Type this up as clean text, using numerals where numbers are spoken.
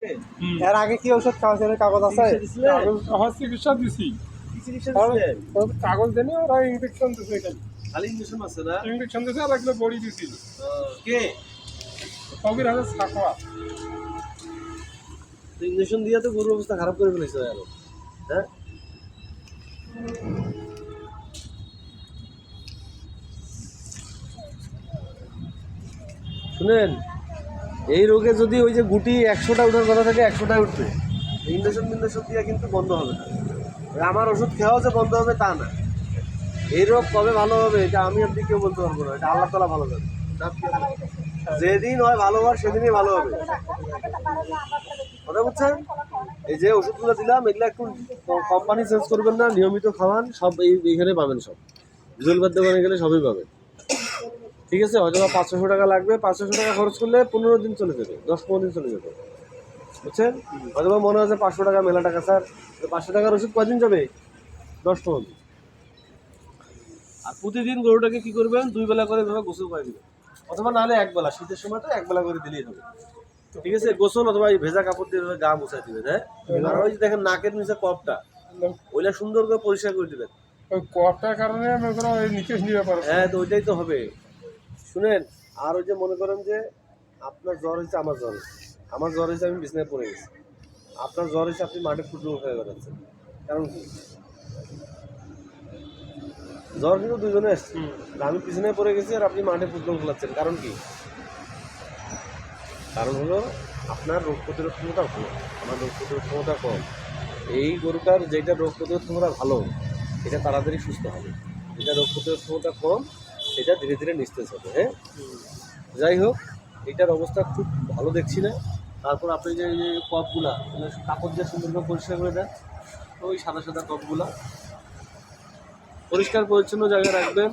এর আগে কি ওষুধ খাওয়াছেন কাগজ আছে? কাগজ চিকিৎসা দিছি। কাগজ দেনি ওরা ইনজেকশন দিছে খালি ইঞ্জেকশন আছে না? ইনজেকশন দিছে আর একটা বড়ি দিছি। কে? কবির হাজার সাকোয়া। ইঞ্জেকশন দিয়ে তো গরুর অবস্থা খারাপ করে ফেলেছে আরো। হ্যাঁ? শুনেন, এই রোগে যদি ওই যে গুটি 100টা উঠার কথা থাকে 100টাই উঠবে। ইঞ্জেকশন দিয়ে কিন্তু বন্ধ হবে না। আমার ওষুধ খেয়াও যে বন্ধ হবে তা না। এই রোগ কবে ভালো হবে এটা আমি আপনি কেউ বলতে পারবো না। এটা আল্লাহ তাআলা ভালো জানে। যেদিন হয় ভালো হওয়ার সেদিনই ভালো হবে। কথা বুঝছেন? এই যে ওষুধগুলো দিলাম এগুলো একটু কোম্পানি চেঞ্জ করবেন না, নিয়মিত খাওয়ান, সব এইখানে পাবেন সব। বিজলবাদ দোকানে গেলে সবই পাবেন। ঠিক আছে, হয়তো 500 টাকা লাগবে, 500 টাকা খরচ করলে 15 দিন চলে যাবে, 10-15 দিন চলে যাবে। বুঝছেন? হয়তো মনে হয় যে 500 টাকা মেলা টাকা স্যার, 500 টাকার ওষুধ কদিন যাবে? 10-15 দিন। আর প্রতিদিন গরুটাকে কি করবেন, 2 বেলা করে এভাবে গোসল করে দিবেন, অথবা নাহলে 1 বেলা, শীতের সময় তো 1 বেলা করে দিলেই হবে। ঠিক আছে, গোসল অথবা এই ভেজা কাপড় দিয়ে গা মুছাই দিবেন। হ্যাঁ, আর ওই যে দেখেন নাকের নিচে কপটা, ওইটা সুন্দর করে পরিষ্কার করে দিবেন। ওই কপটার কারণে আমি কোনো নিকেশ নিতে পারবো। হ্যাঁ, তো ওইটাই তো হবে। শুনেন, আর ওই যে মনে করেন যে আপনার জ্বর হয়েছে, আমার জ্বর হয়েছে, আমার জ্বর হয়েছে, আমি বিছানায় পড়ে গেছি, আপনার জ্বর হয়েছে, আপনি মাঠে ফুটবল খেয়ে বেড়াচ্ছেন, কারণ কি? জ্বর কিন্তু দুজনে আসছে, আমি বিছানায় পড়ে গেছি আর আপনি মাঠে ফুটবল খেলাচ্ছেন, কারণ কি? কারণ হলো আপনার রোগ প্রতিরোধ ক্ষমতা ভালো, আমার রোগ প্রতিরোধ ক্ষমতা কম। এই গরুটার যেটা রোগ প্রতিরোধ ক্ষমতা ভালো, এটা তাড়াতাড়ি সুস্থ হবে। যেটা রোগ প্রতিরোধ ক্ষমতা কম, সেটা ধীরে ধীরে নিস্তেজ হবে। হ্যাঁ, যাই হোক, এটার অবস্থা খুব ভালো দেখছি না। তারপর আপনি যে কপগুলা কাপড় দিয়ে সুন্দর করে পরিষ্কার করে দেন, ওই সাদা সাদা কপগুলা পরিষ্কার পরিচ্ছন্ন জায়গায় রাখবেন।